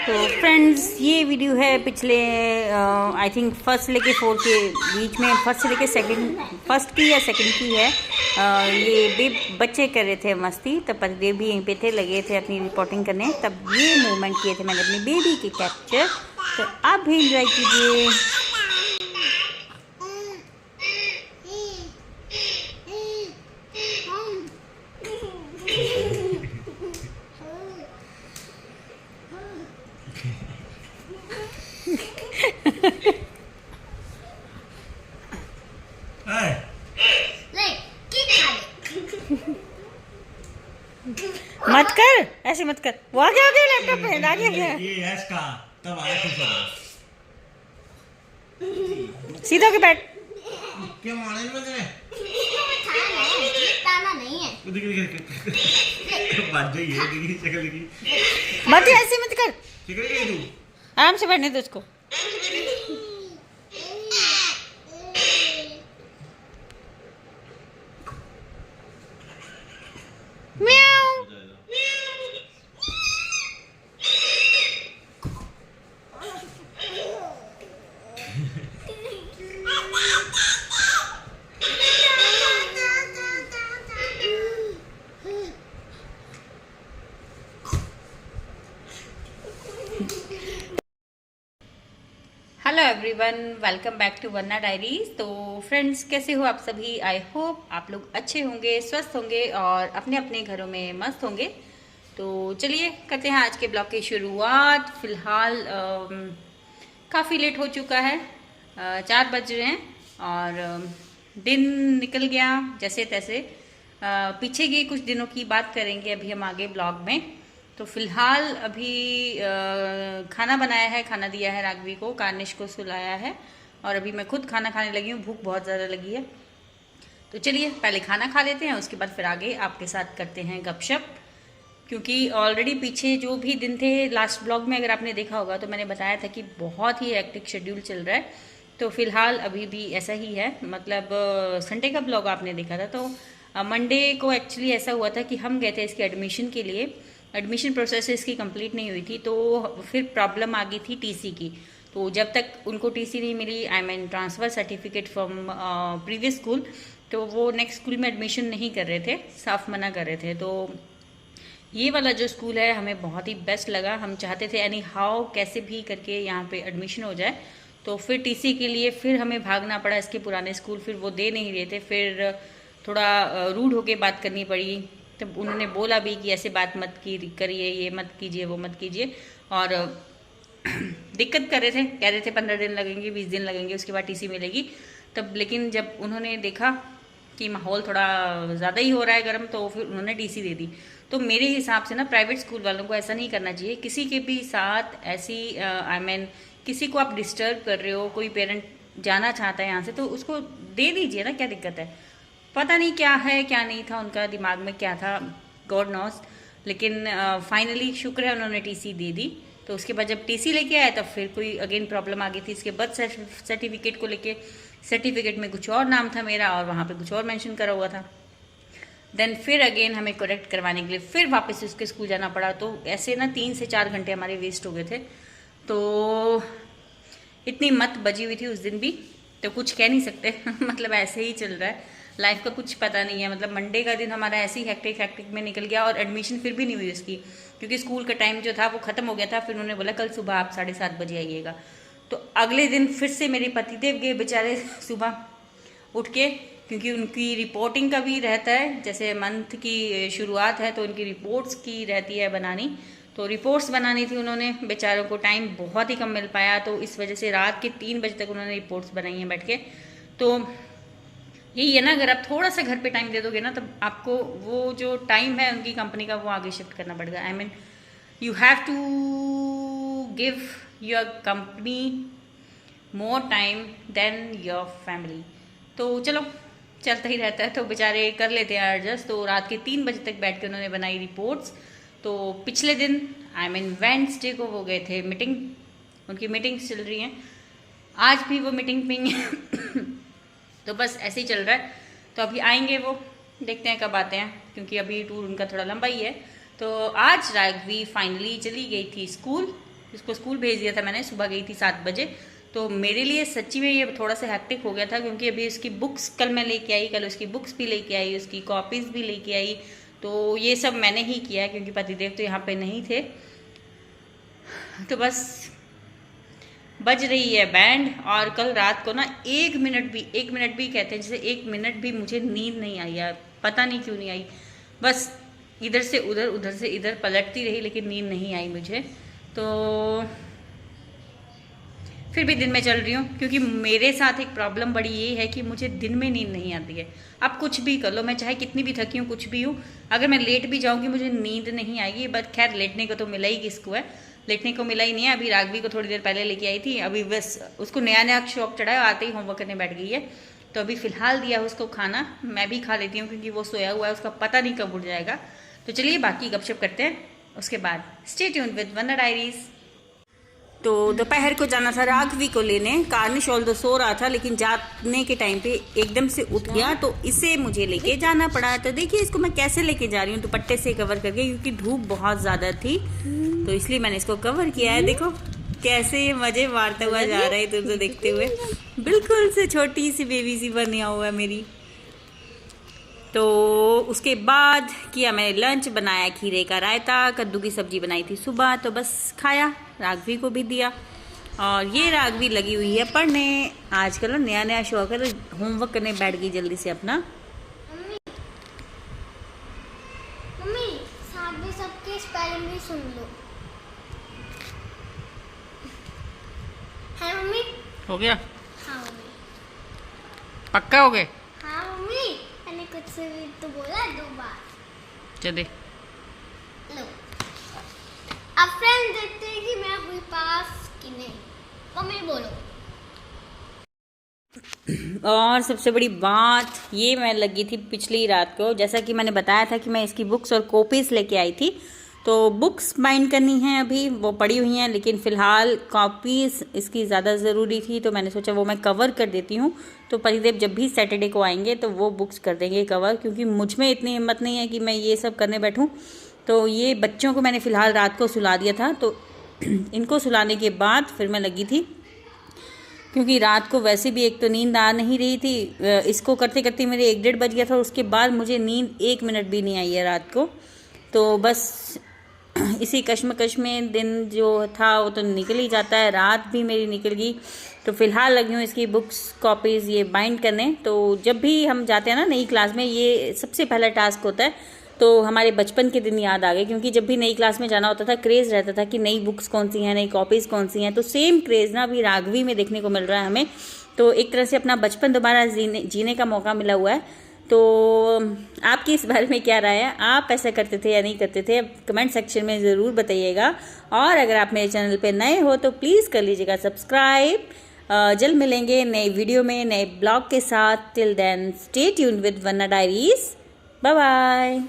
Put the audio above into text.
तो फ्रेंड्स ये वीडियो है पिछले आई थिंक फर्स्ट से लेके 4 के बीच में, फर्स्ट से लेके सेकंड, फर्स्ट की या सेकंड की है। ये बच्चे कर रहे थे मस्ती, तब पतिदेव भी यहीं पे थे, लगे थे अपनी रिपोर्टिंग करने, तब ये मूवमेंट किए थे मैंने अपनी बेबी के कैप्चर। तो आप भी इंजॉय कीजिए। मत कर, ऐसे मत कर। वो आ गया लैपटॉप पे, आ गया। ये यस का तब आया खुश हो। सीधा के बैठ। क्या मारने लगे? ताना नहीं है। बात जो ये देखी शक्ल देखी। मत ऐसे मत कर, शक्ल क्या तू? आराम से बैठने दो उसको। म्याऊ। Hello everyone, welcome back to Varna diaries. तो फ्रेंड्स, कैसे हो आप सभी? आई होप आप लोग अच्छे होंगे, स्वस्थ होंगे और अपने अपने घरों में मस्त होंगे। तो चलिए करते हैं आज के ब्लॉग की शुरुआत। फिलहाल काफ़ी लेट हो चुका है, 4 बज रहे हैं और दिन निकल गया जैसे तैसे। पीछे के कुछ दिनों की बात करेंगे अभी हम आगे ब्लॉग में। तो फिलहाल अभी खाना बनाया है, खाना दिया है राघवी को, कार्निश को सुलाया है और अभी मैं खुद खाना खाने लगी हूँ। भूख बहुत ज़्यादा लगी है, तो चलिए पहले खाना खा लेते हैं, उसके बाद फिर आगे आपके साथ करते हैं गपशप। क्योंकि ऑलरेडी पीछे जो भी दिन थे, लास्ट ब्लॉग में अगर आपने देखा होगा तो मैंने बताया था कि बहुत ही हेक्टिक शेड्यूल चल रहा है। तो फिलहाल अभी भी ऐसा ही है। मतलब संडे का ब्लॉग आपने देखा था, तो मंडे को एक्चुअली ऐसा हुआ था कि हम गए थे इसके एडमिशन के लिए। एडमिशन प्रोसेस इसकी कंप्लीट नहीं हुई थी, तो फिर प्रॉब्लम आ गई थी टीसी की। तो जब तक उनको टीसी नहीं मिली, I mean transfer certificate from previous school, तो वो नेक्स्ट स्कूल में एडमिशन नहीं कर रहे थे, साफ मना कर रहे थे। तो ये वाला जो स्कूल है हमें बहुत ही बेस्ट लगा। हम चाहते थे एनी हाउ कैसे भी करके यहाँ पे एडमिशन हो जाए। तो फिर टीसी के लिए फिर हमें भागना पड़ा इसके पुराने स्कूल, फिर वो दे नहीं रहे थे। फिर थोड़ा रूड होके बात करनी पड़ी। तब उन्होंने बोला भी कि ऐसे बात मत करिए, ये मत कीजिए, वो मत कीजिए। और दिक्कत कर रहे थे, कह रहे थे 15 दिन लगेंगे, 20 दिन लगेंगे, उसके बाद टीसी मिलेगी। तब लेकिन जब उन्होंने देखा कि माहौल थोड़ा ज़्यादा ही हो रहा है गर्म, तो फिर उन्होंने टीसी दे दी। तो मेरे हिसाब से ना प्राइवेट स्कूल वालों को ऐसा नहीं करना चाहिए। किसी के भी साथ ऐसी आई मीन किसी को आप डिस्टर्ब कर रहे हो, कोई पेरेंट जाना चाहता है यहाँ से, तो उसको दे दीजिए ना, क्या दिक्कत है? पता नहीं क्या है क्या नहीं था उनका दिमाग में, क्या था, गॉड नोस। लेकिन फाइनली शुक्र है उन्होंने टीसी दे दी। तो उसके बाद जब टीसी लेके आए तब फिर कोई अगेन प्रॉब्लम आ गई थी इसके बर्थ सर्टिफिकेट को लेके। सर्टिफिकेट में कुछ और नाम था मेरा और वहाँ पे कुछ और मेंशन करा हुआ था। देन फिर अगेन हमें करेक्ट करवाने के लिए फिर वापस उसके स्कूल जाना पड़ा। तो ऐसे ना 3 से 4 घंटे हमारे वेस्ट हो गए थे। तो इतनी मत बजी हुई थी उस दिन भी, तो कुछ कह नहीं सकते मतलब ऐसे ही चल रहा है, लाइफ का कुछ पता नहीं है। मतलब मंडे का दिन हमारा ऐसे ही हेक्टिक में निकल गया और एडमिशन फिर भी नहीं हुई उसकी, क्योंकि स्कूल का टाइम जो था वो ख़त्म हो गया था। फिर उन्होंने बोला कल सुबह आप 7:30 बजे आइएगा। तो अगले दिन फिर से मेरे पतिदेव गए बेचारे सुबह उठ के, क्योंकि उनकी रिपोर्टिंग का भी रहता है, जैसे मंथ की शुरुआत है तो उनकी रिपोर्ट्स की रहती है बनानी। तो रिपोर्ट्स बनानी थी उन्होंने, बेचारों को टाइम बहुत ही कम मिल पाया। तो इस वजह से रात के 3 बजे तक उन्होंने रिपोर्ट्स बनाई हैं बैठ के। तो यही है ना, अगर आप थोड़ा सा घर पे टाइम दे दोगे ना, तब आपको वो जो टाइम है उनकी कंपनी का वो आगे शिफ्ट करना पड़ेगा। I mean you have to give your company more time than your family. तो चलो चलता ही रहता है, तो बेचारे कर लेते हैं एडजस्ट। तो रात के 3 बजे तक बैठ के उन्होंने बनाई रिपोर्ट्स। तो पिछले दिन आई मीन वेडनेसडे को वो गए थे मीटिंग, उनकी मीटिंग्स चल रही हैं, आज भी वो मीटिंग में हैं तो बस ऐसे ही चल रहा है। तो अभी आएंगे वो, देखते हैं कब आते हैं, क्योंकि अभी टूर उनका थोड़ा लंबा ही है। तो आज राघवी फाइनली चली गई थी स्कूल, इसको स्कूल भेज दिया था मैंने, सुबह गई थी 7 बजे। तो मेरे लिए सच्ची में ये थोड़ा सा हैक्टिक हो गया था, क्योंकि अभी उसकी बुक्स कल मैं लेके आई, कल उसकी बुक्स भी लेके आई, उसकी कॉपीज़ भी लेके आई। तो ये सब मैंने ही किया, क्योंकि पतिदेव तो यहाँ पे नहीं थे। तो बस बज रही है बैंड, और कल रात को ना 1 मिनट भी कहते हैं जैसे 1 मिनट भी मुझे नींद नहीं आई यार, पता नहीं क्यों नहीं आई। बस इधर से इधर पलटती रही, लेकिन नींद नहीं आई मुझे। तो फिर भी दिन में चल रही हूँ, क्योंकि मेरे साथ एक प्रॉब्लम बड़ी ये है कि मुझे दिन में नींद नहीं आती है। अब कुछ भी कर लो, मैं चाहे कितनी भी थकी हूँ, कुछ भी हूँ, अगर मैं लेट भी जाऊँगी मुझे नींद नहीं आएगी। बट खैर लेटने को तो मिला ही किसको है, लेटने को मिला ही नहीं है। अभी राघवी को थोड़ी देर पहले लेके आई थी, अभी बस उसको नया शौक चढ़ा है, आते ही होमवर्क करने बैठ गई है। तो अभी फ़िलहाल दिया उसको खाना, मैं भी खा लेती हूँ क्योंकि वो सोया हुआ है, उसका पता नहीं कब उठ जाएगा। तो चलिए बाकी गपशप करते हैं, उसके बाद stay tuned with Varna diaries. तो दोपहर को जाना था राघवी को लेने, कार्निश ऑल दो सो रहा था, लेकिन जाने के टाइम पे एकदम से उठ गया, तो इसे मुझे लेके जाना पड़ा। तो देखिए इसको मैं कैसे लेके जा रही हूँ, दुपट्टे से कवर करके, क्योंकि धूप बहुत ज़्यादा थी तो इसलिए मैंने इसको कवर किया है। देखो कैसे ये मज़े मारता हुआ जा रहा है इधर उधर देखते हुए, बिल्कुल से छोटी सी बेबी सी बनी हुआ है मेरी। तो उसके बाद किया मैंने लंच, बनाया खीरे का रायता, कद्दू की सब्जी बनाई थी सुबह, तो बस खाया, राघवी को भी दिया। और ये राघवी लगी हुई है पढ़ने, आजकल नया शौक है, तो होमवर्क करने बैठ गई जल्दी से अपना। मम्मी साथ में सबके स्पेलिंग भी सुन लो। है मम्मी? हो गया? हाँ मम्मी। पक्का हो गए? हाँ मम्मी, मैंने कुछ से भी तो बोला 2 बार। चले लो, अब फ्रेंड देखते हैं कि मैं हुई पास कि नहीं। मम्मी बोलो। और सबसे बड़ी बात ये, मैं लगी थी पिछली रात को, जैसा कि मैंने बताया था कि मैं इसकी बुक्स और कॉपीज़ लेके आई थी, तो बुक्स बाइंड करनी है, अभी वो पड़ी हुई हैं, लेकिन फ़िलहाल कॉपीज़ इसकी ज़्यादा ज़रूरी थी, तो मैंने सोचा वो मैं कवर कर देती हूँ। तो परिदेव जब भी सैटरडे को आएंगे तो वो बुक्स कर देंगे कवर, क्योंकि मुझ में इतनी हिम्मत नहीं है कि मैं ये सब करने बैठूँ। तो ये बच्चों को मैंने फ़िलहाल रात को सुला दिया था, तो इनको सुलाने के बाद फिर मैं लगी थी, क्योंकि रात को वैसे भी एक तो नींद आ नहीं रही थी, इसको करते करते मेरे 1-1:30 बज गया था, उसके बाद मुझे नींद 1 मिनट भी नहीं आई है रात को। तो बस इसी कश्मकश में दिन जो था वो तो निकल ही जाता है, रात भी मेरी निकल गई। तो फ़िलहाल लगी हूँ इसकी बुक्स कॉपीज़ ये बाइंड करने। तो जब भी हम जाते हैं ना नई क्लास में, ये सबसे पहला टास्क होता है। तो हमारे बचपन के दिन याद आ गए, क्योंकि जब भी नई क्लास में जाना होता था क्रेज़ रहता था कि नई बुक्स कौन सी हैं, नई कॉपीज़ कौन सी हैं। तो सेम क्रेज़ ना अभी राघवी में देखने को मिल रहा है हमें। तो एक तरह से अपना बचपन दोबारा जीने का मौका मिला हुआ है। तो आपकी इस बारे में क्या राय है, आप ऐसा करते थे या नहीं करते थे, कमेंट सेक्शन में ज़रूर बताइएगा। और अगर आप मेरे चैनल पे नए हो तो प्लीज़ कर लीजिएगा सब्सक्राइब। जल्द मिलेंगे नए वीडियो में, नए ब्लॉग के साथ। Till then stay tuned with Varna diaries. Bye bye.